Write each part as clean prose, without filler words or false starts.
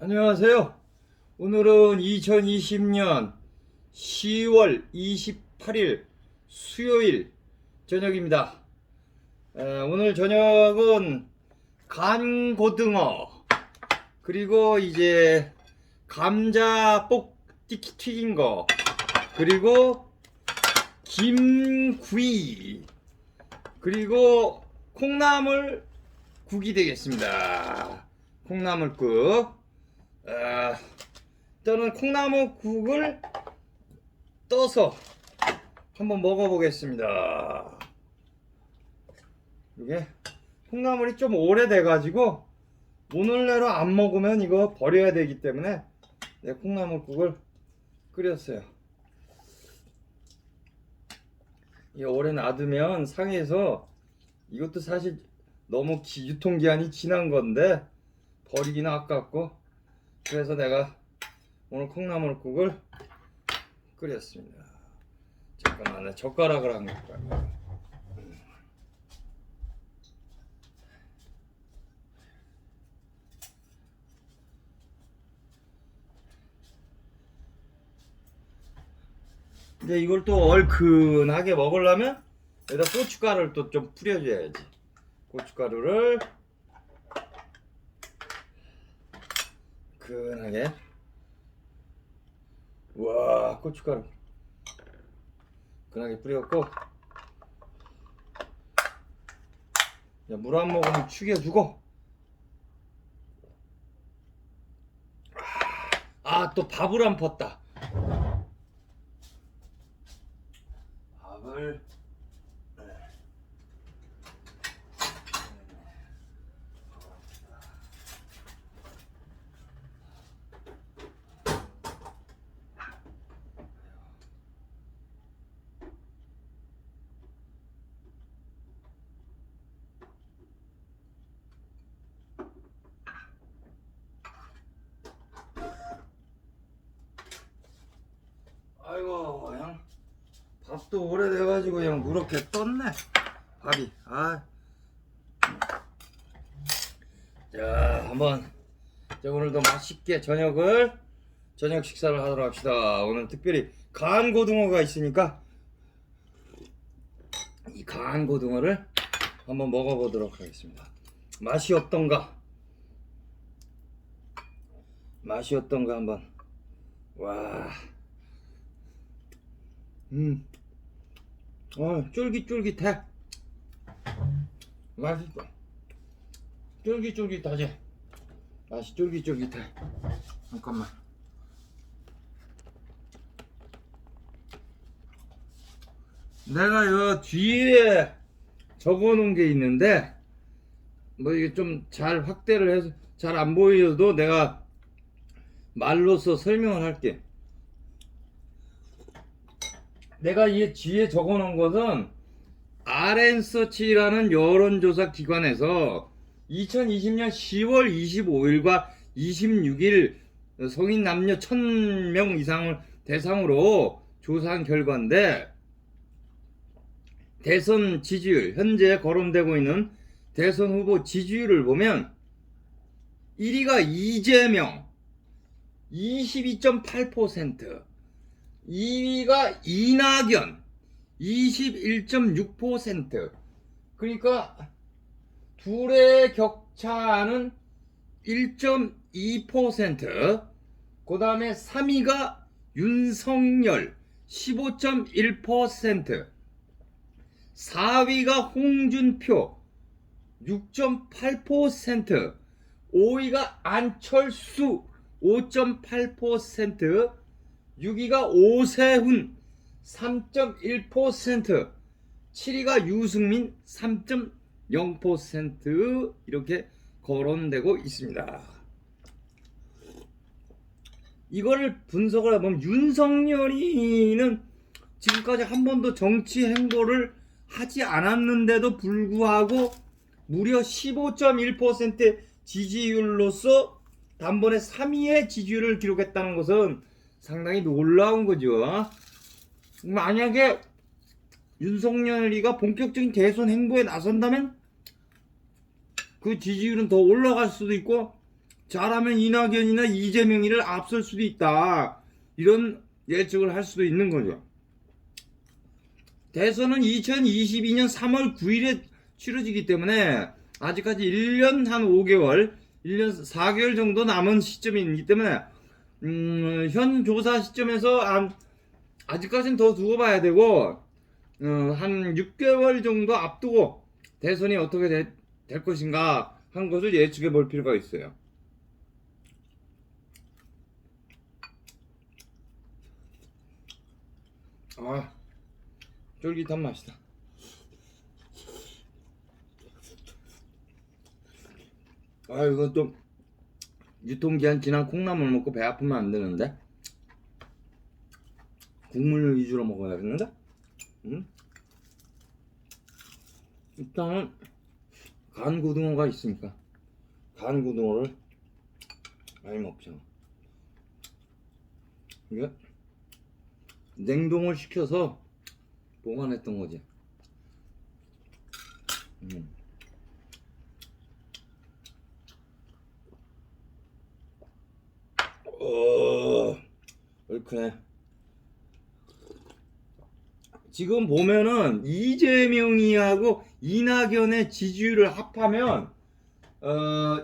안녕하세요. 오늘은 2020년 10월 28일 수요일 저녁입니다. 오늘 저녁은 간 고등어 그리고 이제 감자 튀긴 거 그리고 김구이 그리고 콩나물 국이 되겠습니다. 콩나물국. 저는 콩나물국을 떠서 한번 먹어보겠습니다. 이게 콩나물이 좀 오래돼 가지고 오늘 내로 안 먹으면 이거 버려야 되기 때문에 내 콩나물국을 끓였어요. 이게 오래 놔두면 상해서 이것도 사실 너무 유통기한이 지난 건데 버리기는 아깝고, 그래서 내가 오늘 콩나물국을 끓였습니다. 잠깐만, 젓가락을 안 갖고 왔네. 이제 이걸 또 얼큰하게 먹으려면 여기다 고춧가루를 또 좀 뿌려줘야지. 고춧가루를 큰하게. 와, 고춧가루 큰하게 뿌려갖고 물 한 모금 축여주고, 또 밥을 안 펐다. 밥을 아이고, 그냥 밥도 오래돼가지고 그냥 누렇게 떴네, 밥이. 자, 한번 오늘도 맛있게 저녁 식사를 하도록 합시다. 오늘 특별히 간 고등어가 있으니까 이 간 고등어를 한번 먹어보도록 하겠습니다. 맛이 어떤가 한번. 와, 쫄깃쫄깃해. 맛있어. 쫄깃쫄깃하지. 맛이 쫄깃쫄깃해. 잠깐만. 내가 요 뒤에 적어 놓은 게 있는데, 뭐 이게 좀 잘 확대를 해서 잘 안 보여도 내가 말로써 설명을 할게. 내가 이 뒤에 적어 놓은 것은 RN서치라는 여론조사 기관에서 2020년 10월 25일과 26일 성인 남녀 1000명 이상을 대상으로 조사한 결과인데, 대선 지지율, 현재 거론되고 있는 대선 후보 지지율을 보면 1위가 이재명 22.8%, 2위가 이낙연 21.6%. 그러니까 둘의 격차는 1.2%. 그 다음에 3위가 윤석열 15.1%, 4위가 홍준표 6.8%, 5위가 안철수 5.8%, 6위가 오세훈 3.1%, 7위가 유승민 3.0% 이렇게 거론되고 있습니다. 이거를 분석을 해보면 윤석열이는 지금까지 한 번도 정치 행보를 하지 않았는데도 불구하고 무려 15.1% 지지율로서 단번에 3위의 지지율을 기록했다는 것은 상당히 놀라운 거죠. 만약에 윤석열이가 본격적인 대선 행보에 나선다면 그 지지율은 더 올라갈 수도 있고 잘하면 이낙연이나 이재명이를 앞설 수도 있다. 이런 예측을 할 수도 있는 거죠. 대선은 2022년 3월 9일에 치러지기 때문에 아직까지 1년 한 5개월, 1년 4개월 정도 남은 시점이기 때문에 현 조사 시점에서 아직까지는 더 두고 봐야 되고 한 6개월 정도 앞두고 대선이 어떻게 될 것인가 한 것을 예측해 볼 필요가 있어요. 아, 쫄깃한 맛이다. 아, 이건 좀 유통기한 지난 콩나물 먹고 배 아프면 안 되는데. 국물 위주로 먹어야겠는데? 일단은 간 고등어가 있으니까 간 고등어를 많이 먹자. 이게 냉동을 시켜서 보관했던 거지. 얼큰해. 지금 보면은 이재명이하고 이낙연의 지지율을 합하면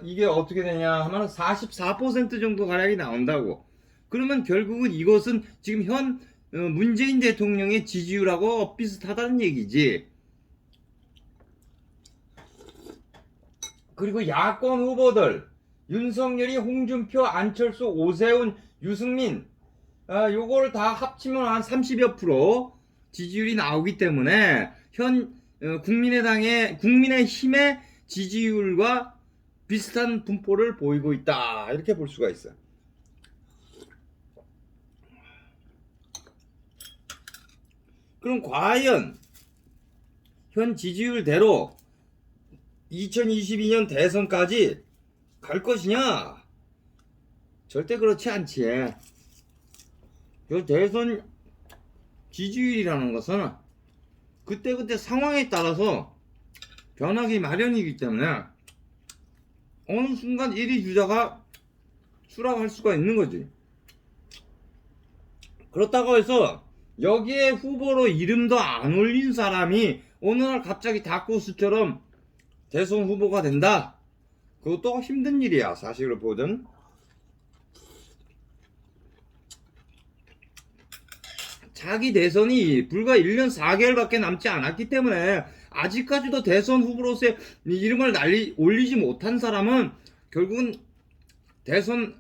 이게 어떻게 되냐 하면 44% 정도 가량이 나온다고. 그러면 결국은 이것은 지금 현 문재인 대통령의 지지율하고 비슷하다는 얘기지. 그리고 야권 후보들 윤석열이, 홍준표, 안철수, 오세훈, 유승민 요거를 다 합치면 한 30여 프로 지지율이 나오기 때문에 현 국민의힘의 지지율과 비슷한 분포를 보이고 있다, 이렇게 볼 수가 있어요. 그럼 과연 현 지지율대로 2022년 대선까지 갈 것이냐? 절대 그렇지 않지. 이 대선 지지율이라는 것은 그때그때 상황에 따라서 변하기 마련이기 때문에 어느 순간 1위 주자가 추락할 수가 있는 거지. 그렇다고 해서 여기에 후보로 이름도 안 올린 사람이 어느 날 갑자기 다크호스처럼 대선 후보가 된다? 그것도 힘든 일이야, 사실을 보든. 자기 대선이 불과 1년 4개월밖에 남지 않았기 때문에 아직까지도 대선 후보로서의 이름을 올리지 못한 사람은 결국은 대선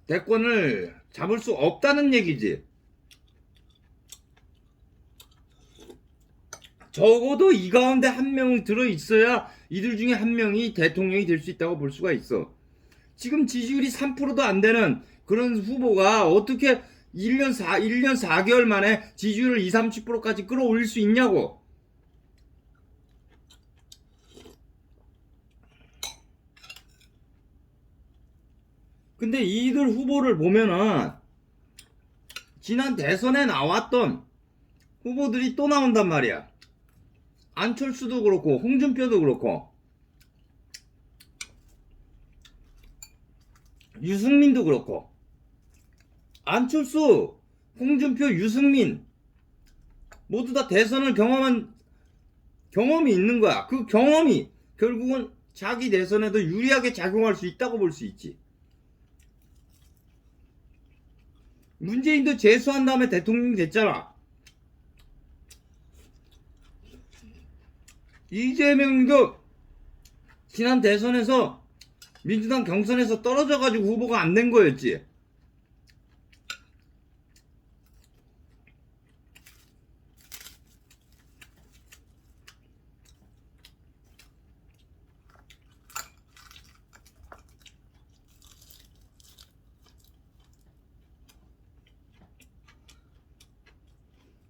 대권을 잡을 수 없다는 얘기지. 적어도 이 가운데 한 명이 들어있어야 이들 중에 한 명이 대통령이 될 수 있다고 볼 수가 있어. 지금 지지율이 3%도 안 되는 그런 후보가 어떻게 1년 4개월 만에 지지율을 30%까지 끌어올릴 수 있냐고. 근데 이들 후보를 보면은 지난 대선에 나왔던 후보들이 또 나온단 말이야. 안철수도 그렇고 홍준표도 그렇고 유승민도 그렇고. 안철수, 홍준표, 유승민 모두 다 대선을 경험한 경험이 있는 거야. 그 경험이 결국은 자기 대선에도 유리하게 작용할 수 있다고 볼 수 있지. 문재인도 재수한 다음에 대통령이 됐잖아. 이재명도 지난 대선에서 민주당 경선에서 떨어져가지고 후보가 안 된 거였지.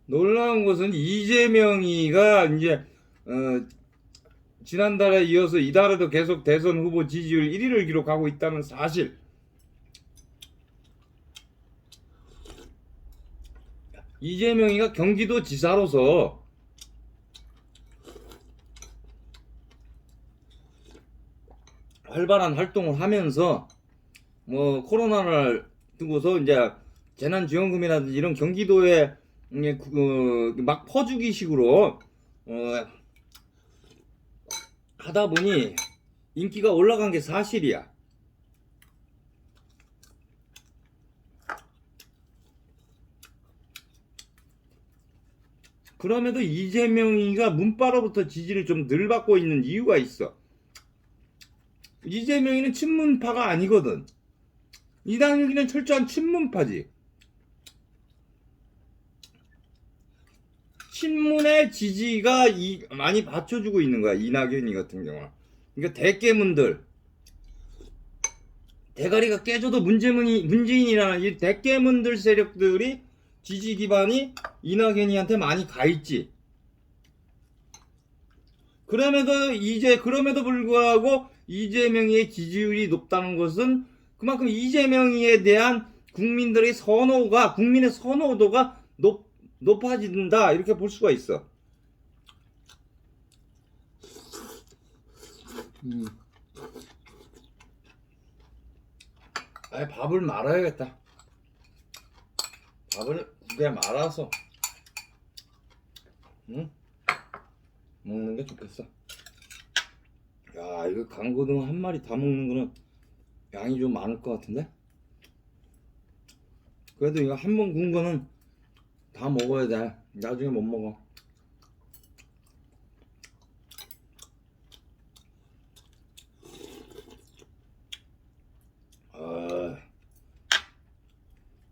놀라운 것은 이재명이가 이제 지난달에 이어서 이달에도 계속 대선 후보 지지율 1위를 기록하고 있다는 사실. 이재명이가 경기도 지사로서 활발한 활동을 하면서 뭐 코로나를 두고서 이제 재난지원금이라든지 이런 경기도에 막 퍼주기 식으로 하다 보니 인기가 올라간 게 사실이야. 그럼에도 이재명이가 문바로부터 지지를 좀 덜 받고 있는 이유가 있어. 이재명이는 친문파가 아니거든. 이낙연이는 철저한 친문파지. 친문의 지지가 많이 받쳐주고 있는 거야. 이낙연이 같은 경우는. 그러니까 대깨문들, 대가리가 깨져도 문재인이라는 이 대깨문들 세력들이 지지 기반이 이낙연이한테 많이 가 있지. 그럼에도 불구하고 이재명의 지지율이 높다는 것은 그만큼 이재명에 대한 국민의 선호도가 높아진다, 이렇게 볼 수가 있어. 밥을 말아야겠다. 밥을 그냥 말아서 먹는 게 좋겠어. 야, 이거 강고등 한 마리 다 먹는 거는 양이 좀 많을 것 같은데? 그래도 이거 한 번 구운 거는 다 먹어야 돼. 나중에 못 먹어.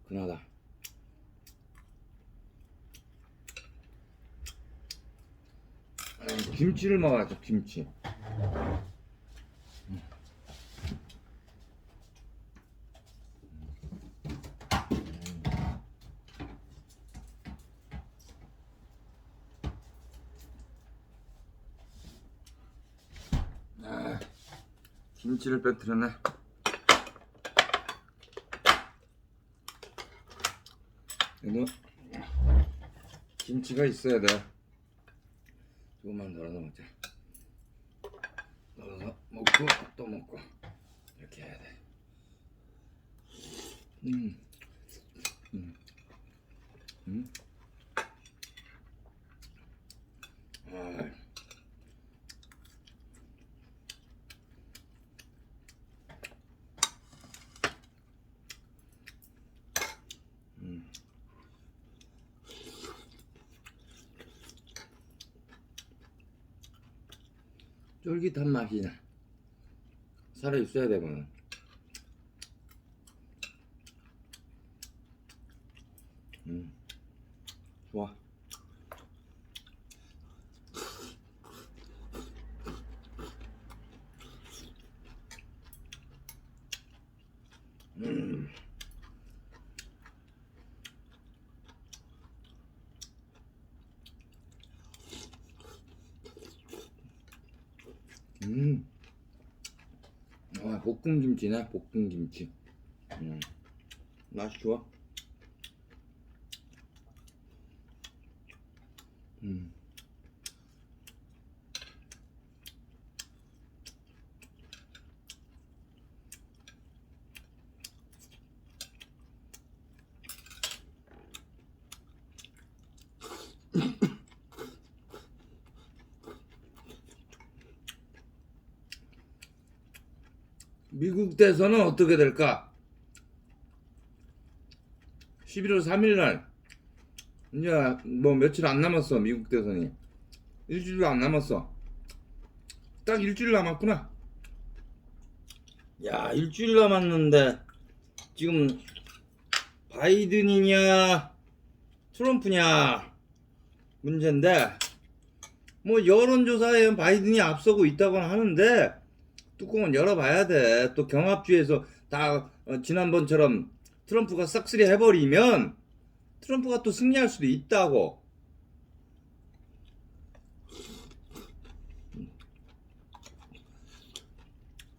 그나다. 김치를 먹어야죠. 김치. 김치를 빼뜨렸네. 그래도 김치가 있어야 돼. 조금만 덜어서 먹자. 넣어서 먹고 또 먹고 이렇게 해야 돼. 아. 쫄깃한 맛이 나. 살아 있어야 되거든. 좋아. 볶음김치네, 볶음김치. 맛이 좋아. 미국 대선은 어떻게 될까? 11월 3일날 이제 뭐 며칠 안 남았어. 미국 대선이 일주일도 안 남았어. 딱 일주일 남았구나. 야, 일주일 남았는데 지금 바이든이냐 트럼프냐 문제인데, 뭐 여론조사에 바이든이 앞서고 있다고 하는데 뚜껑은 열어봐야 돼. 또 경합주에서 다 지난번처럼 트럼프가 싹쓸이 해버리면 트럼프가 또 승리할 수도 있다고.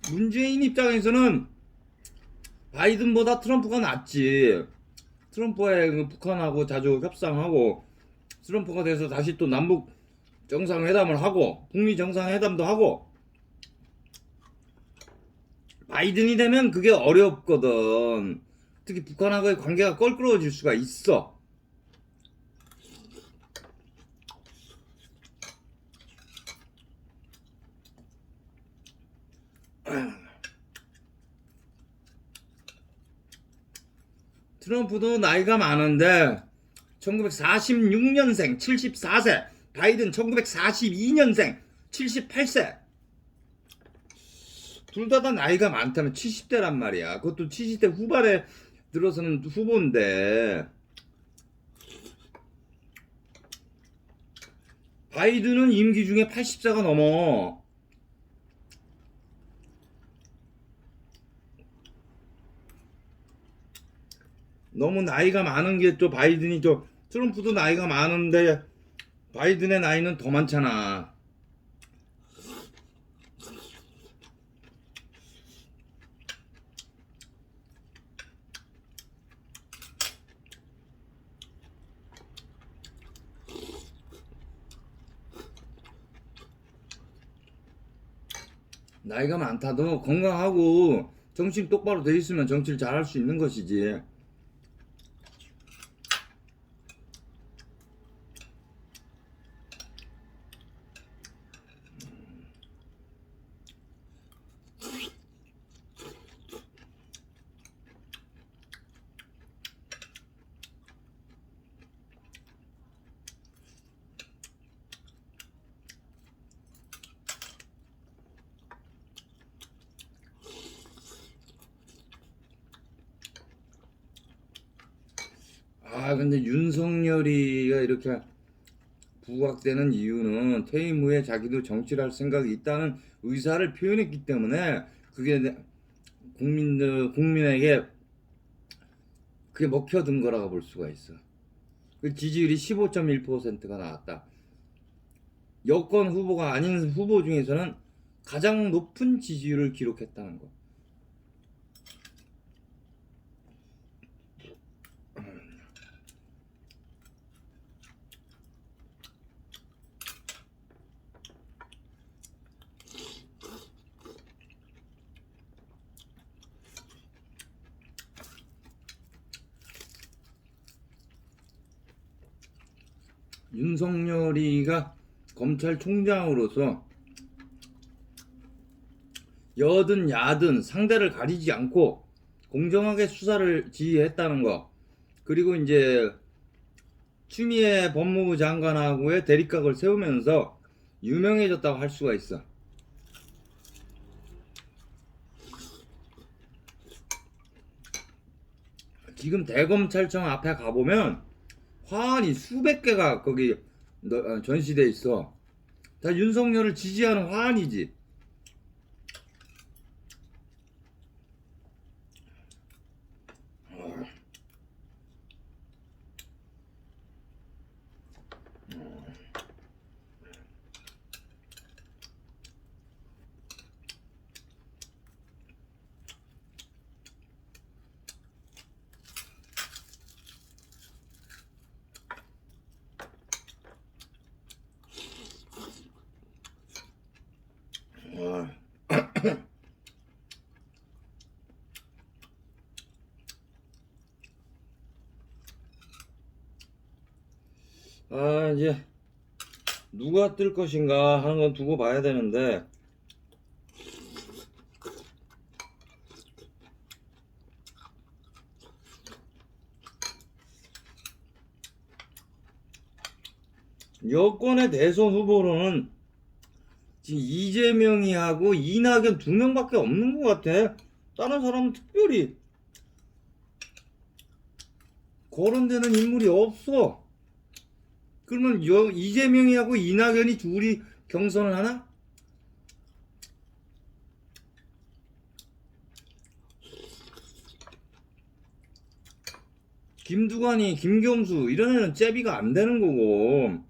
문재인 입장에서는 바이든보다 트럼프가 낫지. 트럼프의 북한하고 자주 협상하고 트럼프가 돼서 다시 또 남북 정상회담을 하고 북미 정상회담도 하고, 바이든이 되면 그게 어렵거든. 특히 북한하고의 관계가 껄끄러워질 수가 있어. 트럼프도 나이가 많은데 1946년생 74세, 바이든 1942년생 78세. 둘 다 나이가 많다면 70대란 말이야. 그것도 70대 후반에 들어서는 후보인데, 바이든은 임기 중에 80세가 넘어. 너무 나이가 많은 게 또 바이든이 좀, 트럼프도 나이가 많은데 바이든의 나이는 더 많잖아. 나이가 많다도 건강하고 정신 똑바로 돼 있으면 정치를 잘할 수 있는 것이지. 근데 윤석열이가 이렇게 부각되는 이유는 퇴임 후에 자기도 정치를 할 생각이 있다는 의사를 표현했기 때문에, 그게 국민에게 그게 먹혀든 거라고 볼 수가 있어. 그 지지율이 15.1%가 나왔다. 여권 후보가 아닌 후보 중에서는 가장 높은 지지율을 기록했다는 거. 윤석열이가 검찰총장으로서 여든 야든 상대를 가리지 않고 공정하게 수사를 지휘했다는 거, 그리고 이제 추미애 법무부 장관하고의 대립각을 세우면서 유명해졌다고 할 수가 있어. 지금 대검찰청 앞에 가보면 화환이 수백 개가 거기 전시돼 있어. 다 윤석열을 지지하는 화환이지. 이제 누가 뜰 것인가 하는 건 두고 봐야 되는데, 여권의 대선 후보로는 지금 이재명이 하고 이낙연 두 명밖에 없는 것 같아. 다른 사람은 특별히 거론되는 인물이 없어. 그러면 이재명이 하고 이낙연이 둘이 경선을 하나? 김두관이, 김경수 이런 애는 잽이가 안 되는 거고.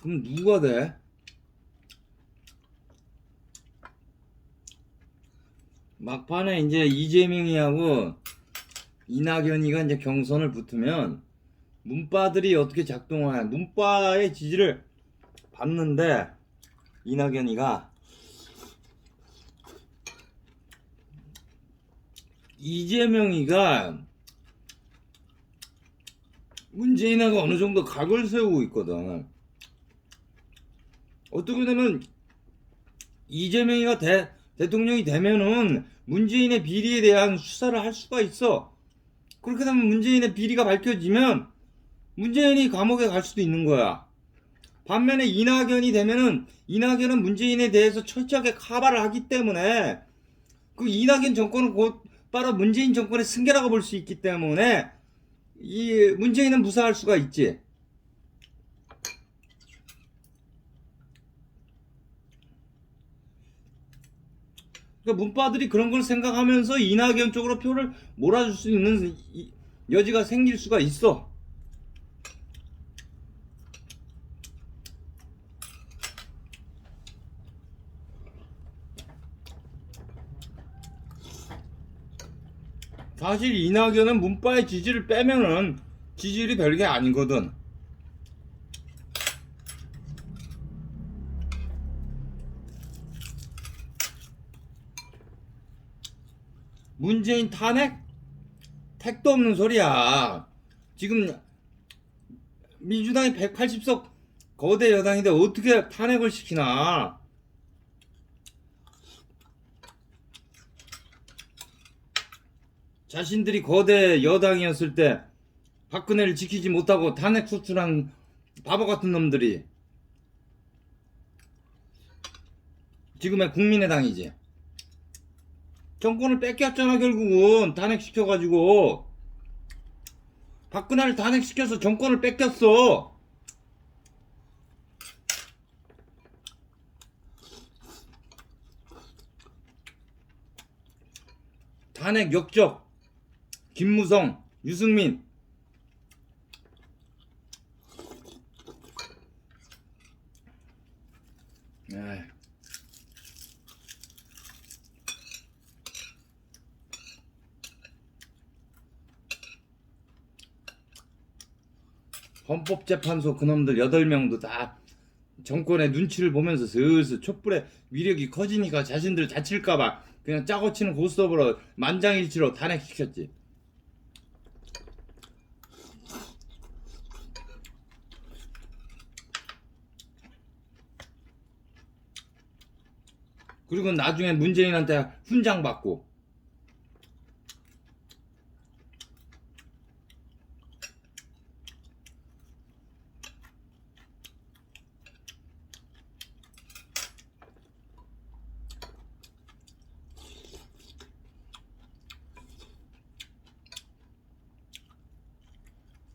그럼 누가 돼? 막판에 이제 이재명이하고 이낙연이가 이제 경선을 붙으면 문바들이 어떻게 작동하냐. 문바의 지지를 받는데 이낙연이가 이재명이가 문재인하고 어느 정도 각을 세우고 있거든. 어떻게 되면 이재명이가 대통령이 되면은 문재인의 비리에 대한 수사를 할 수가 있어. 그렇게 되면 문재인의 비리가 밝혀지면 문재인이 감옥에 갈 수도 있는 거야. 반면에 이낙연이 되면은 이낙연은 문재인에 대해서 철저하게 카바를 하기 때문에 그 이낙연 정권은 곧바로 문재인 정권의 승계라고 볼 수 있기 때문에 이 문재인은 무사할 수가 있지. 그러니까 문바들이 그런 걸 생각하면서 이낙연 쪽으로 표를 몰아줄 수 있는 여지가 생길 수가 있어. 사실 이낙연은 문바의 지지를 빼면은 지지율이 별게 아니거든. 문재인 탄핵? 택도 없는 소리야. 지금 민주당이 180석 거대 여당인데 어떻게 탄핵을 시키나. 자신들이 거대 여당이었을 때 박근혜를 지키지 못하고 탄핵 소추한 바보 같은 놈들이 지금의 국민의당이지. 정권을 뺏겼잖아. 결국은 탄핵시켜가지고 박근혜를 탄핵시켜서 정권을 뺏겼어. 탄핵 역적 김무성, 유승민. 에이. 헌법재판소 그놈들 8명도 다 정권의 눈치를 보면서 슬슬 촛불의 위력이 커지니까 자신들 다칠까봐 그냥 짜고 치는 고스톱으로 만장일치로 탄핵시켰지. 그리고 나중에 문재인한테 훈장 받고.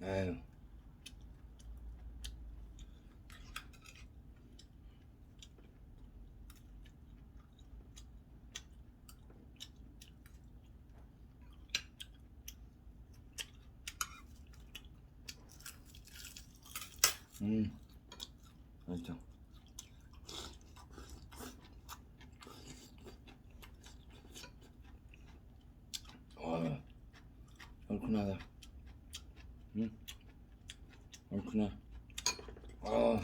에휴. 맛있죠. 얼큰하다. 얼큰해. 아.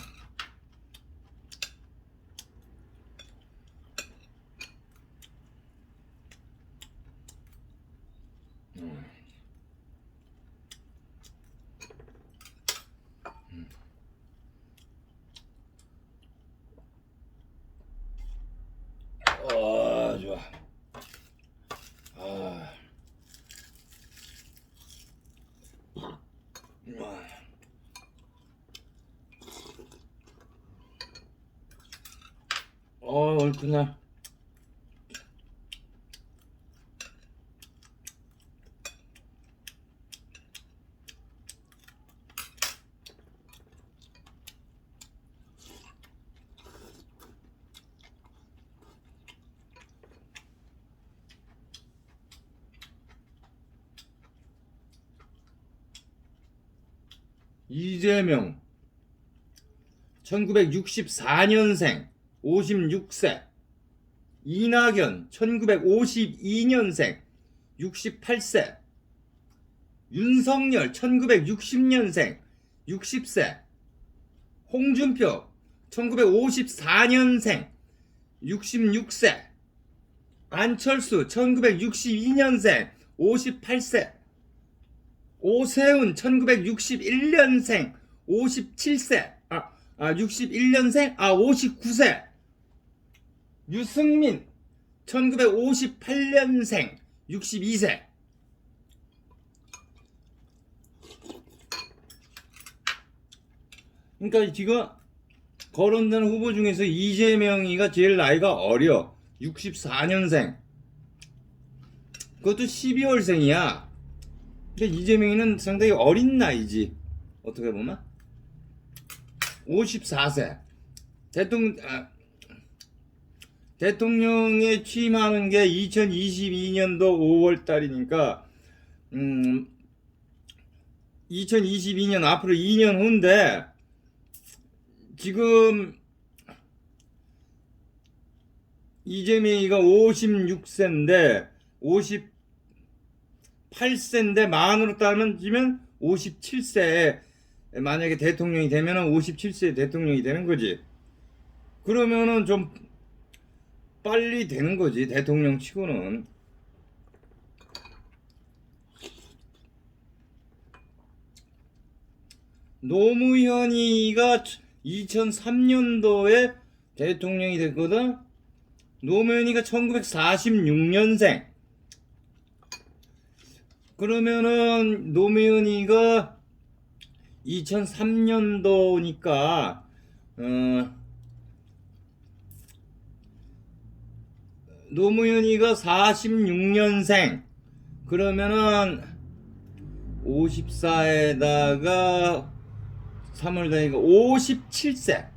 좋아. 아. 얼큰해. 이재명 1964년생 56세. 이낙연 1952년생 68세. 윤석열 1960년생 60세. 홍준표 1954년생 66세. 안철수 1962년생 58세. 오세훈 1961년생 57세. 61년생 59세. 유승민 1958년생 62세. 그러니까 지금 거론된 후보 중에서 이재명이가 제일 나이가 어려. 64년생. 그것도 12월생이야. 근데 이재명이는 상당히 어린 나이지. 어떻게 보면 54세. 대통령에 취임하는 게 2022년도 5월달이니까 2022년 앞으로 2년 후인데 지금 이재명이가 56세인데 58세인데 만으로 따지면 57세에 만약에 대통령이 되면은 57세 대통령이 되는 거지. 그러면은 좀 빨리 되는 거지, 대통령 치고는. 노무현이가 2003년도에 대통령이 됐거든. 노무현이가 1946년생. 그러면은 노무현이가 2003년도니까 노무현이가 46년생. 그러면은 54에다가 3월 다니까 57세.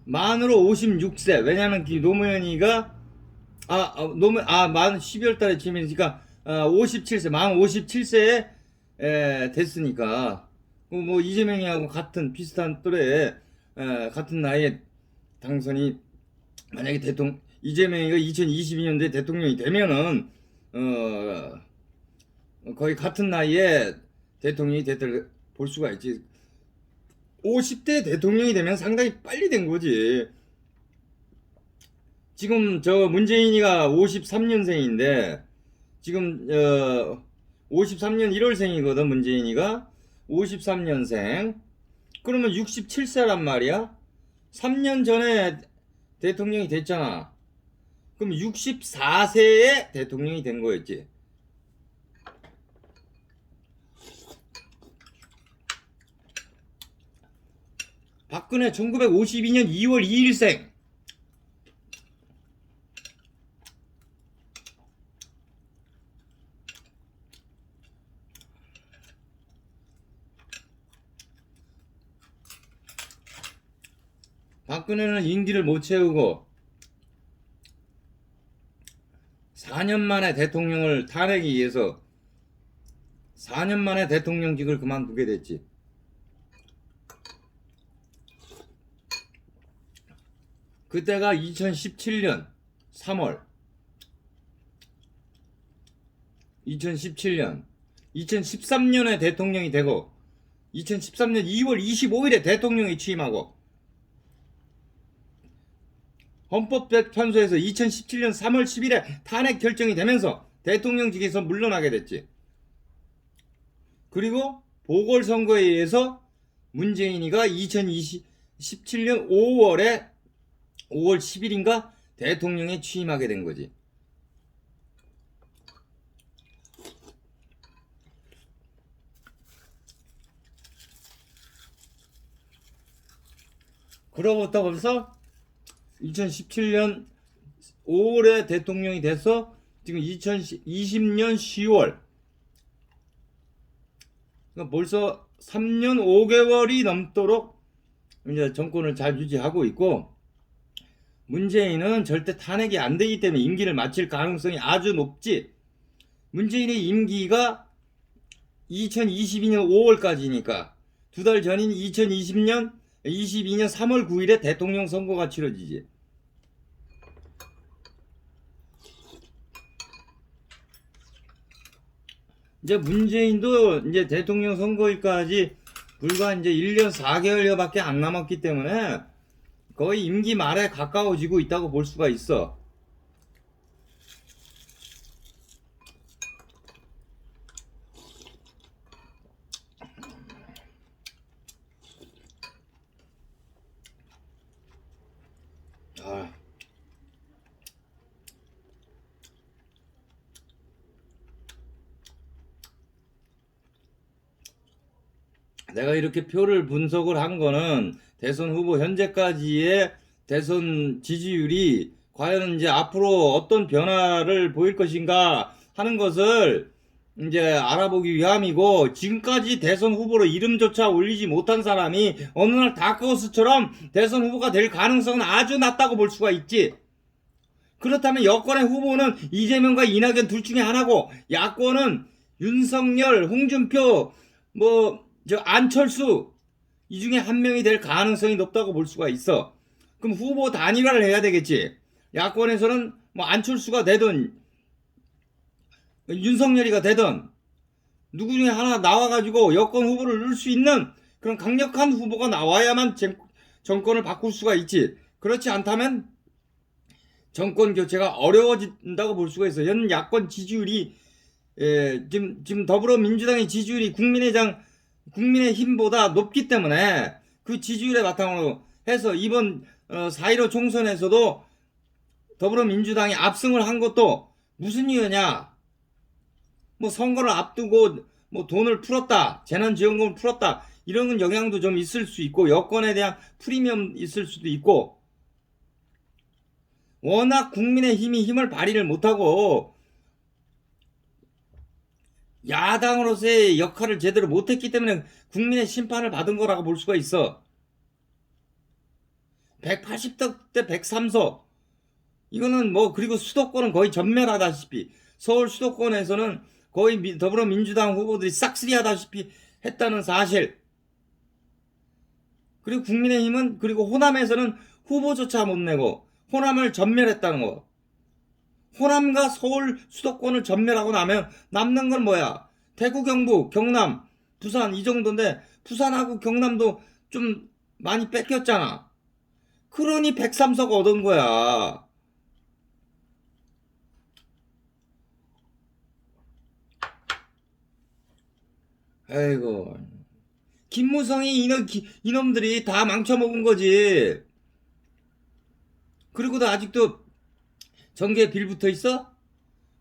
만으로 56세. 왜냐면 노무현이가 만 12월 달에 취임했으니까 57세. 만 57세에 됐으니까 뭐 이재명이하고 같은 비슷한 또래 같은 나이에 당선이 만약에 이재명이가 2022년도에 대통령이 되면은 거의 같은 나이에 대통령이 됐다고 볼 수가 있지. 50대 대통령이 되면 상당히 빨리 된 거지. 지금 저 문재인이가 53년생인데 지금 53년 1월생이거든. 문재인이가 53년생. 그러면 67세란 말이야. 3년 전에 대통령이 됐잖아. 그럼 64세에 대통령이 된 거였지. 박근혜 1952년 2월 2일생. 박근혜는 임기를 못 채우고 4년 만에 대통령을 탄핵이 위해서 4년 만에 대통령직을 그만두게 됐지. 그때가 2017년 3월 2017년 2013년에 대통령이 되고 2013년 2월 25일에 대통령이 취임하고 헌법재판소에서 2017년 3월 10일에 탄핵 결정이 되면서 대통령직에서 물러나게 됐지. 그리고 보궐선거에 의해서 문재인이가 2017년 5월 10일인가 대통령에 취임하게 된 거지. 그로부터 벌써 2017년 5월에 대통령이 돼서 지금 2020년 10월. 그러니까 벌써 3년 5개월이 넘도록 이제 정권을 잘 유지하고 있고, 문재인은 절대 탄핵이 안 되기 때문에 임기를 마칠 가능성이 아주 높지. 문재인의 임기가 2022년 5월까지니까 두 달 전인 2020년 22년 3월 9일에 대통령 선거가 치러지지. 이제 문재인도 이제 대통령 선거일까지 불과 이제 1년 4개월여밖에 안 남았기 때문에 거의 임기 말에 가까워지고 있다고 볼 수가 있어. 아. 내가 이렇게 표를 분석을 한 거는 대선 후보 현재까지의 대선 지지율이 과연 이제 앞으로 어떤 변화를 보일 것인가 하는 것을 이제 알아보기 위함이고, 지금까지 대선 후보로 이름조차 올리지 못한 사람이 어느 날 다크호스처럼 대선 후보가 될 가능성은 아주 낮다고 볼 수가 있지. 그렇다면 여권의 후보는 이재명과 이낙연 둘 중에 하나고, 야권은 윤석열, 홍준표, 안철수, 이 중에 한 명이 될 가능성이 높다고 볼 수가 있어. 그럼 후보 단일화를 해야 되겠지. 야권에서는 안철수가 되든 윤석열이가 되든 누구 중에 하나 나와가지고 여권 후보를 넣을 수 있는 그런 강력한 후보가 나와야만 정권을 바꿀 수가 있지. 그렇지 않다면 정권 교체가 어려워진다고 볼 수가 있어. 현 야권 지지율이 지금 더불어민주당의 지지율이 국민의힘보다 높기 때문에 그 지지율에 바탕으로 해서 이번 4.15 총선에서도 더불어민주당이 압승을 한 것도 무슨 이유냐? 선거를 앞두고 돈을 풀었다, 재난지원금을 풀었다, 이런 영향도 좀 있을 수 있고, 여권에 대한 프리미엄 있을 수도 있고, 워낙 국민의힘이 힘을 발휘를 못하고 야당으로서의 역할을 제대로 못했기 때문에 국민의 심판을 받은 거라고 볼 수가 있어. 180석 대 103석. 이거는 그리고 수도권은 거의 전멸하다시피, 서울 수도권에서는 거의 더불어민주당 후보들이 싹쓸이 하다시피 했다는 사실. 그리고 국민의힘은, 그리고 호남에서는 후보조차 못 내고 호남을 전멸했다는 거. 호남과 서울 수도권을 전멸하고 나면 남는 건 뭐야? 대구, 경북, 경남, 부산 이 정도인데, 부산하고 경남도 좀 많이 뺏겼잖아. 그러니 103석 얻은 거야. 아이고, 김무성이 이놈들이 다 망쳐먹은 거지. 그리고도 아직도 정계에 빌붙어 있어?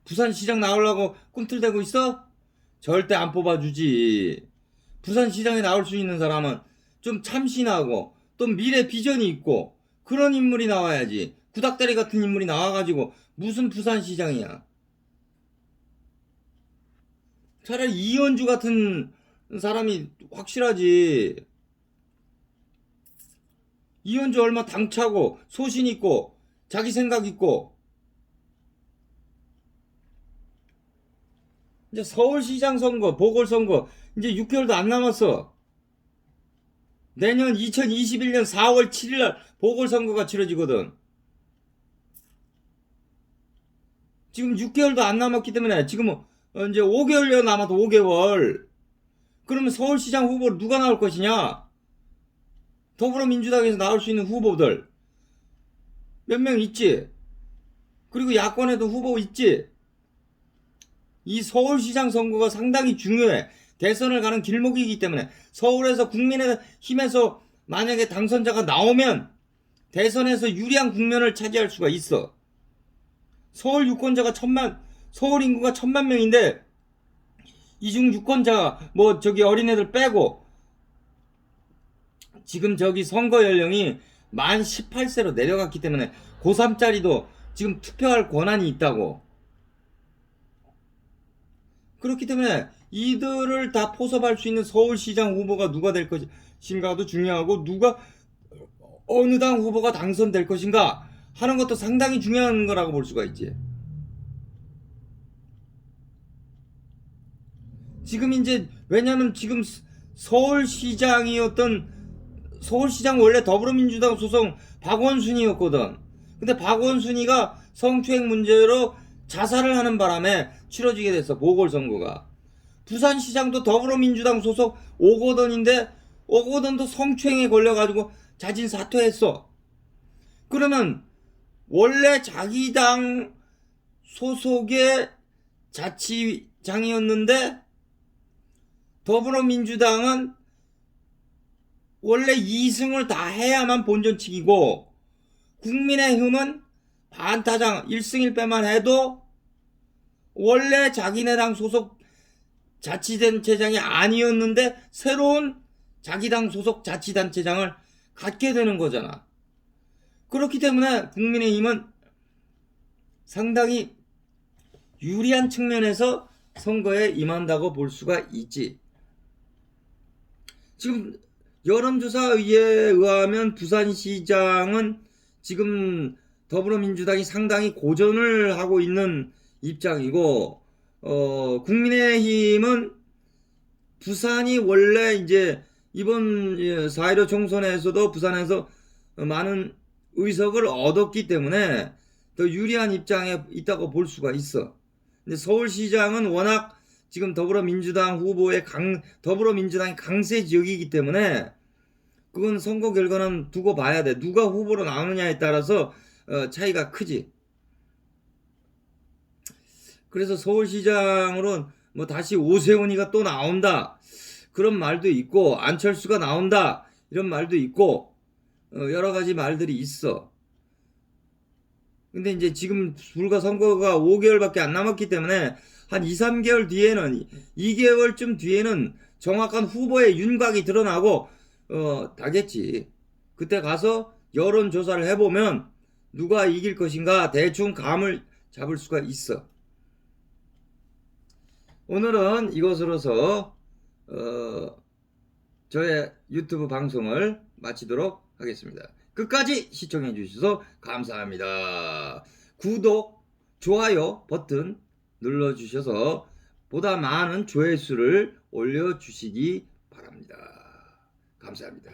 부산시장 나오려고 꿈틀대고 있어? 절대 안 뽑아주지. 부산시장에 나올 수 있는 사람은 좀 참신하고 또 미래 비전이 있고 그런 인물이 나와야지. 구닥다리 같은 인물이 나와가지고 무슨 부산시장이야. 차라리 이현주 같은 사람이 확실하지. 이현주 얼마 당차고 소신 있고 자기 생각 있고. 이제 서울시장 선거, 보궐선거 이제 6개월도 안 남았어. 내년 2021년 4월 7일날 보궐선거가 치러지거든. 지금 6개월도 안 남았기 때문에 지금 이제 5개월여 남아도 5개월. 그러면 서울시장 후보로 누가 나올 것이냐? 더불어민주당에서 나올 수 있는 후보들 몇 명 있지. 그리고 야권에도 후보 있지. 이 서울시장 선거가 상당히 중요해. 대선을 가는 길목이기 때문에 서울에서 국민의힘에서 만약에 당선자가 나오면 대선에서 유리한 국면을 차지할 수가 있어. 서울 유권자가 서울 인구가 1,000만 명인데 이중 유권자가 어린애들 빼고 지금 선거 연령이 만 18세로 내려갔기 때문에 고3짜리도 지금 투표할 권한이 있다고. 그렇기 때문에 이들을 다 포섭할 수 있는 서울시장 후보가 누가 될 것인가도 중요하고, 어느 당 후보가 당선될 것인가 하는 것도 상당히 중요한 거라고 볼 수가 있지. 지금 왜냐면 지금 서울시장이었던 서울시장 원래 더불어민주당 소속 박원순이었거든. 근데 박원순이가 성추행 문제로 자살을 하는 바람에 치러지게 됐어, 보궐선거가. 부산시장도 더불어민주당 소속 오거돈인데 오거돈도 성추행에 걸려가지고 자진 사퇴했어. 그러면 원래 자기 당 소속의 자치장이었는데 더불어민주당은 원래 2승을 다 해야만 본전치기고 국민의힘은 반타작 1승 1패만 해도 원래 자기네 당 소속 자치단체장이 아니었는데 새로운 자기 당 소속 자치단체장을 갖게 되는 거잖아. 그렇기 때문에 국민의힘은 상당히 유리한 측면에서 선거에 임한다고 볼 수가 있지. 지금 여론조사에 의하면 부산시장은 지금 더불어민주당이 상당히 고전을 하고 있는 입장이고, 국민의힘은 부산이 원래 이제 이번 4.15 총선에서도 부산에서 많은 의석을 얻었기 때문에 더 유리한 입장에 있다고 볼 수가 있어. 근데 서울시장은 워낙 지금 더불어민주당 후보의 더불어민주당이 강세 지역이기 때문에 그건 선거 결과는 두고 봐야 돼. 누가 후보로 나오느냐에 따라서 차이가 크지. 그래서 서울시장으로 뭐 다시 오세훈이가 또 나온다, 그런 말도 있고, 안철수가 나온다 이런 말도 있고, 여러 가지 말들이 있어. 근데 이제 지금 불과 선거가 5개월밖에 안 남았기 때문에 한 2, 3개월 뒤에는 2개월쯤 뒤에는 정확한 후보의 윤곽이 드러나고 다겠지. 그때 가서 여론조사를 해보면 누가 이길 것인가 대충 감을 잡을 수가 있어. 오늘은 이것으로서 저의 유튜브 방송을 마치도록 하겠습니다. 끝까지 시청해 주셔서 감사합니다. 구독, 좋아요 버튼 눌러 주셔서 보다 많은 조회수를 올려 주시기 바랍니다. 감사합니다.